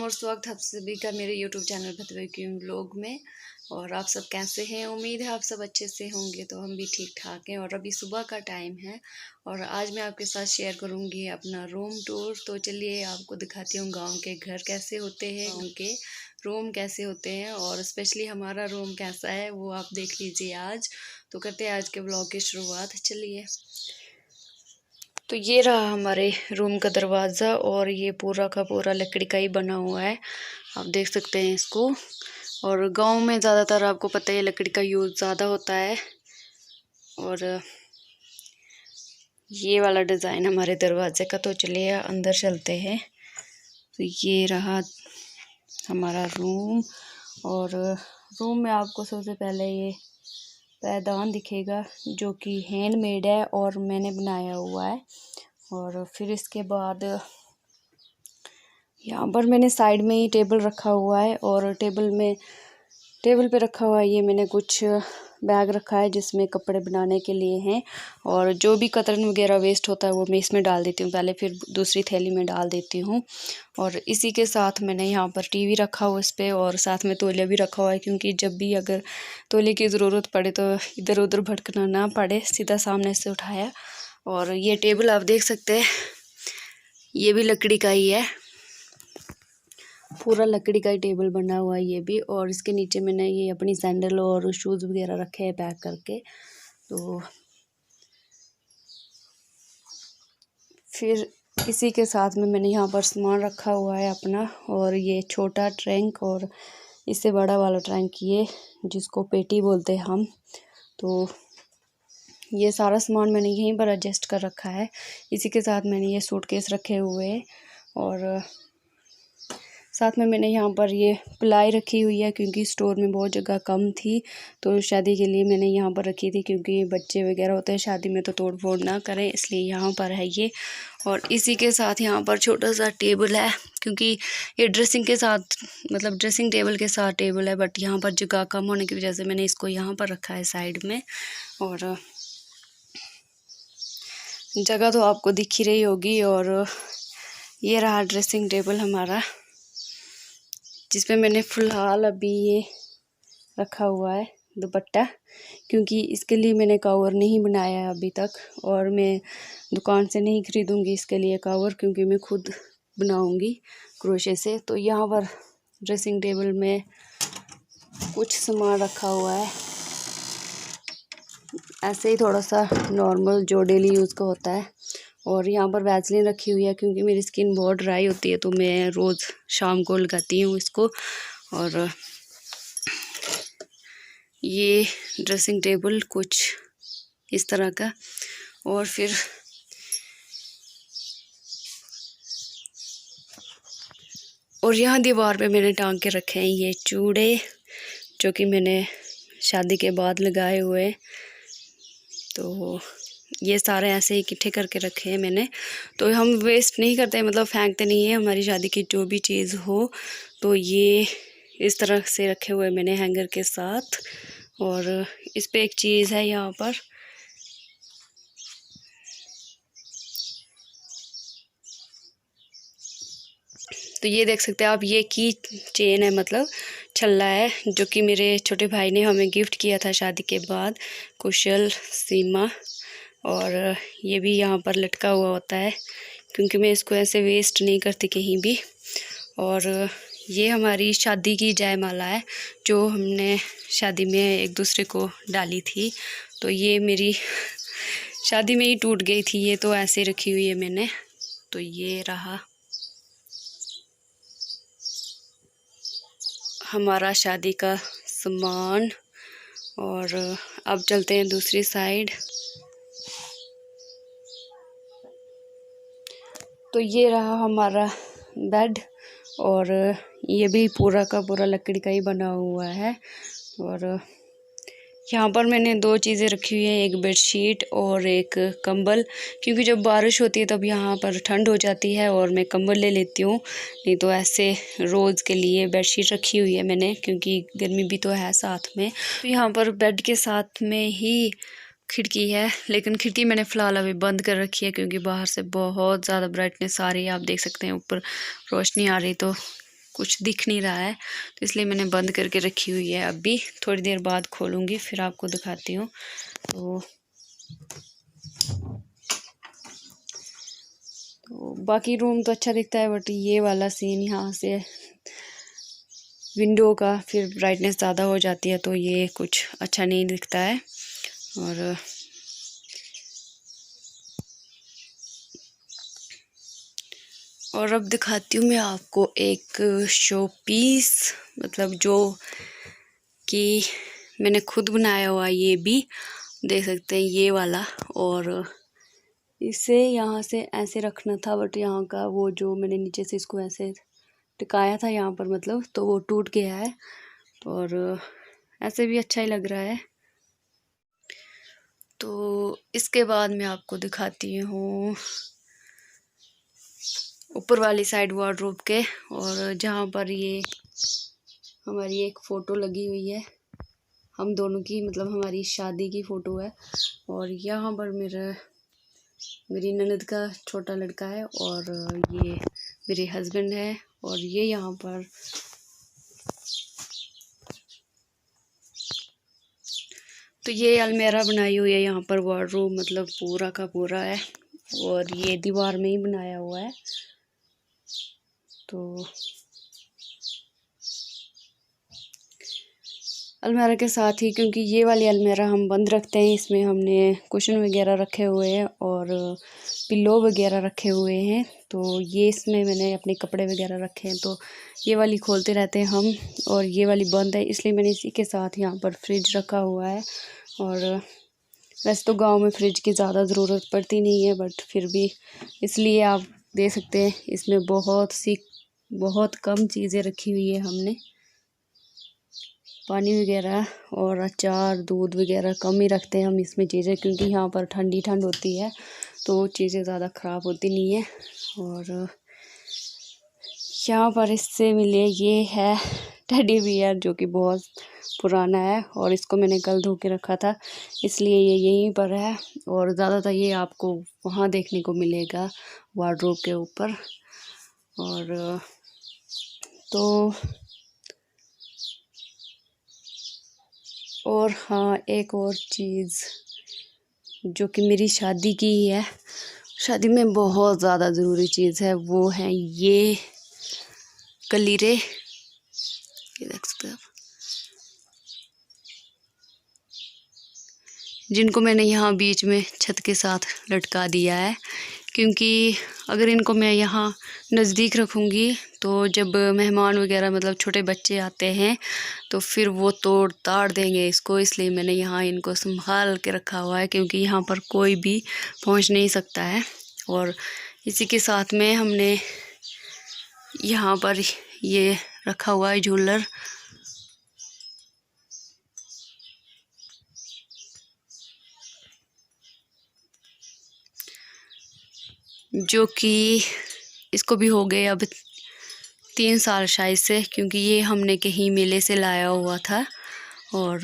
और स्वागत है आप सभी का मेरे YouTube चैनल भतवे क्यों व्लॉग में। और आप सब कैसे हैं? उम्मीद है आप सब अच्छे से होंगे। तो हम भी ठीक ठाक हैं और अभी सुबह का टाइम है और आज मैं आपके साथ शेयर करूंगी अपना रूम टूर। तो चलिए आपको दिखाती हूँ गांव के घर कैसे होते हैं, गाँव के रूम कैसे होते हैं और स्पेशली हमारा रूम कैसा है वो आप देख लीजिए आज। तो करते हैं आज के ब्लॉग की शुरुआत। चलिए, तो ये रहा हमारे रूम का दरवाज़ा और ये पूरा का पूरा लकड़ी का ही बना हुआ है, आप देख सकते हैं इसको। और गांव में ज़्यादातर आपको पता है लकड़ी का यूज़ ज़्यादा होता है। और ये वाला डिज़ाइन हमारे दरवाजे का। तो चलिए अंदर चलते हैं। तो ये रहा हमारा रूम और रूम में आपको सबसे पहले ये पैदान दिखेगा जो कि हैंडमेड है और मैंने बनाया हुआ है। और फिर इसके बाद यहाँ पर मैंने साइड में ही टेबल रखा हुआ है और टेबल पे रखा हुआ है ये मैंने कुछ बैग रखा है जिसमें कपड़े बनाने के लिए हैं। और जो भी कतरन वगैरह वेस्ट होता है वो मैं इसमें डाल देती हूँ पहले, फिर दूसरी थैली में डाल देती हूँ। और इसी के साथ मैंने यहाँ पर टीवी रखा हुआ इस पर और साथ में तौलिया भी रखा हुआ है, क्योंकि जब भी अगर तौलिए की ज़रूरत पड़े तो इधर उधर भटकना ना पड़े, सीधा सामने से उठाया। और ये टेबल आप देख सकते हैं ये भी लकड़ी का ही है, पूरा लकड़ी का ही टेबल बना हुआ है ये भी। और इसके नीचे मैंने ये अपनी सैंडल और शूज़ वगैरह रखे हैं पैक करके। तो फिर इसी के साथ में मैंने यहाँ पर सामान रखा हुआ है अपना, और ये छोटा ट्रंक और इससे बड़ा वाला ट्रंक ये जिसको पेटी बोलते हैं हम। तो ये सारा सामान मैंने यहीं पर एडजस्ट कर रखा है। इसी के साथ मैंने ये सूटकेस रखे हुए हैं और साथ में मैंने यहाँ पर ये प्लाई रखी हुई है, क्योंकि स्टोर में बहुत जगह कम थी तो शादी के लिए मैंने यहाँ पर रखी थी, क्योंकि बच्चे वगैरह होते हैं शादी में तो तोड़ फोड़ ना करें, इसलिए यहाँ पर है ये। और इसी के साथ यहाँ पर छोटा सा टेबल है, क्योंकि ये ड्रेसिंग के साथ मतलब ड्रेसिंग टेबल के साथ टेबल है, बट यहाँ पर जगह कम होने की वजह से मैंने इसको यहाँ पर रखा है साइड में। और जगह तो आपको दिख ही रही होगी। और ये रहा ड्रेसिंग टेबल हमारा, जिसमें मैंने फ़िलहाल अभी ये रखा हुआ है दुपट्टा, क्योंकि इसके लिए मैंने कवर नहीं बनाया है अभी तक। और मैं दुकान से नहीं ख़रीदूँगी इसके लिए कवर, क्योंकि मैं खुद बनाऊँगी क्रोशे से। तो यहाँ पर ड्रेसिंग टेबल में कुछ सामान रखा हुआ है ऐसे ही, थोड़ा सा नॉर्मल जो डेली यूज़ का होता है। और यहाँ पर वैसलीन रखी हुई है, क्योंकि मेरी स्किन बहुत ड्राई होती है तो मैं रोज़ शाम को लगाती हूँ इसको। और ये ड्रेसिंग टेबल कुछ इस तरह का। और फिर यहाँ दीवार पे मैंने टांग के रखे हैं ये चूड़े, जो कि मैंने शादी के बाद लगाए हुए। तो ये सारे ऐसे ही इकट्ठे करके रखे हैं मैंने। तो हम वेस्ट नहीं करते, मतलब फेंकते नहीं है, हमारी शादी की जो भी चीज़ हो। तो ये इस तरह से रखे हुए मैंने हैंगर के साथ। और इस पे एक चीज़ है यहाँ पर, तो ये देख सकते हैं आप, ये की चेन है, मतलब छल्ला है, जो कि मेरे छोटे भाई ने हमें गिफ्ट किया था शादी के बाद, कुशल सीमा। और ये भी यहाँ पर लटका हुआ होता है, क्योंकि मैं इसको ऐसे वेस्ट नहीं करती कहीं भी। और ये हमारी शादी की जयमाला है, जो हमने शादी में एक दूसरे को डाली थी। तो ये मेरी शादी में ही टूट गई थी ये, तो ऐसे रखी हुई है मैंने। तो ये रहा हमारा शादी का सामान। और अब चलते हैं दूसरी साइड। तो ये रहा हमारा बेड, और ये भी पूरा का पूरा लकड़ी का ही बना हुआ है। और यहाँ पर मैंने दो चीज़ें रखी हुई हैं, एक बेडशीट और एक कंबल, क्योंकि जब बारिश होती है तब यहाँ पर ठंड हो जाती है और मैं कंबल ले लेती हूँ, नहीं तो ऐसे रोज़ के लिए बेडशीट रखी हुई है मैंने, क्योंकि गर्मी भी तो है साथ में। तो यहाँ पर बेड के साथ में ही खिड़की है, लेकिन खिड़की मैंने फ़िलहाल अभी बंद कर रखी है, क्योंकि बाहर से बहुत ज़्यादा ब्राइटनेस आ रही है, आप देख सकते हैं ऊपर रोशनी आ रही। तो कुछ दिख नहीं रहा है, तो इसलिए मैंने बंद करके रखी हुई है। अभी थोड़ी देर बाद खोलूँगी, फिर आपको दिखाती हूँ। तो बाकी रूम तो अच्छा दिखता है, बट ये वाला सीन यहाँ से विंडो का फिर ब्राइटनेस ज़्यादा हो जाती है, तो ये कुछ अच्छा नहीं दिखता है। और अब दिखाती हूँ मैं आपको एक शो पीस, मतलब जो कि मैंने खुद बनाया हुआ, ये भी देख सकते हैं ये वाला। और इसे यहाँ से ऐसे रखना था, बट यहाँ का वो जो मैंने नीचे से इसको ऐसे टिकाया था यहाँ पर, मतलब तो वो टूट गया है। और ऐसे भी अच्छा ही लग रहा है। तो इसके बाद मैं आपको दिखाती हूँ ऊपर वाली साइड वार्डरोब के, और जहाँ पर ये हमारी एक फ़ोटो लगी हुई है हम दोनों की, मतलब हमारी शादी की फ़ोटो है। और यहाँ पर मेरी ननद का छोटा लड़का है, और ये मेरे हस्बैंड है। और ये यहाँ पर तो ये अलमीरा बनाई हुई है यहाँ पर, वार्डरोब मतलब पूरा का पूरा है, और ये दीवार में ही बनाया हुआ है। तो अलमीरा के साथ ही, क्योंकि ये वाली अलमीरा हम बंद रखते हैं, इसमें हमने कुशन वगैरह रखे हुए हैं और पिल्लो वगैरह रखे हुए हैं। तो ये इसमें मैंने अपने कपड़े वगैरह रखे हैं, तो ये वाली खोलते रहते हैं हम, और ये वाली बंद है, इसलिए मैंने इसी के साथ यहाँ पर फ्रिज रखा हुआ है। और वैसे तो गांव में फ्रिज की ज़्यादा ज़रूरत पड़ती नहीं है, बट फिर भी इसलिए आप दे सकते हैं, इसमें बहुत कम चीज़ें रखी हुई है हमने। पानी वगैरह और अचार दूध वगैरह कम ही रखते हैं हम इसमें चीज़ें, क्योंकि यहाँ पर ठंड होती है, तो चीज़ें ज़्यादा ख़राब होती नहीं है। और यहाँ पर इससे मिले ये है टेडी बियर, जो कि बहुत पुराना है, और इसको मैंने कल धो के रखा था, इसलिए ये यहीं पर है। और ज़्यादातर ये आपको वहाँ देखने को मिलेगा वार्डरोब के ऊपर। और हाँ, एक और चीज़ जो कि मेरी शादी की ही है, शादी में बहुत ज़्यादा ज़रूरी चीज़ है, वो है ये कलीरे, ये देख सकते हैं आप, जिनको मैंने यहाँ बीच में छत के साथ लटका दिया है। क्योंकि अगर इनको मैं यहाँ नज़दीक रखूँगी, तो जब मेहमान वगैरह मतलब छोटे बच्चे आते हैं, तो फिर वो तोड़ ताड़ देंगे इसको, इसलिए मैंने यहाँ इनको संभाल के रखा हुआ है, क्योंकि यहाँ पर कोई भी पहुँच नहीं सकता है। और इसी के साथ में हमने यहाँ पर ये रखा हुआ है झूलर, जो कि इसको भी हो गए अब 3 साल शायद से, क्योंकि ये हमने कहीं मेले से लाया हुआ था। और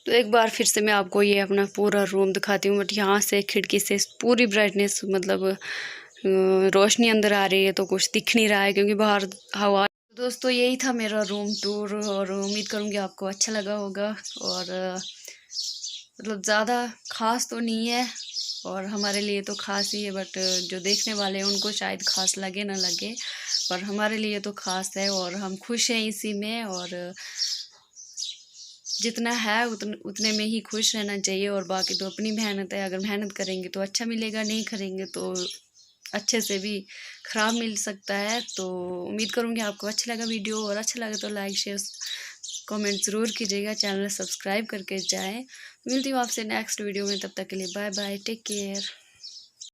तो एक बार फिर से मैं आपको ये अपना पूरा रूम दिखाती हूँ, बट यहाँ से खिड़की से पूरी ब्राइटनेस, मतलब रोशनी अंदर आ रही है, तो कुछ दिख नहीं रहा है क्योंकि बाहर हवा। दोस्तों यही था मेरा रूम टूर, और उम्मीद करूँगी आपको अच्छा लगा होगा। और मतलब ज़्यादा ख़ास तो नहीं है, और हमारे लिए तो ख़ास ही है, बट जो देखने वाले हैं उनको शायद ख़ास लगे ना लगे, पर हमारे लिए तो ख़ास है, और हम खुश हैं इसी में। और जितना है उतने में ही खुश रहना चाहिए, और बाकी तो अपनी मेहनत है, अगर मेहनत करेंगे तो अच्छा मिलेगा, नहीं करेंगे तो अच्छे से भी ख़राब मिल सकता है। तो उम्मीद करूँगी आपको अच्छा लगा वीडियो, और अच्छा लगे तो लाइक शेयर कमेंट ज़रूर कीजिएगा, चैनल सब्सक्राइब करके जाएं। मिलती हूँ आपसे नेक्स्ट वीडियो में, तब तक के लिए बाय बाय, टेक केयर।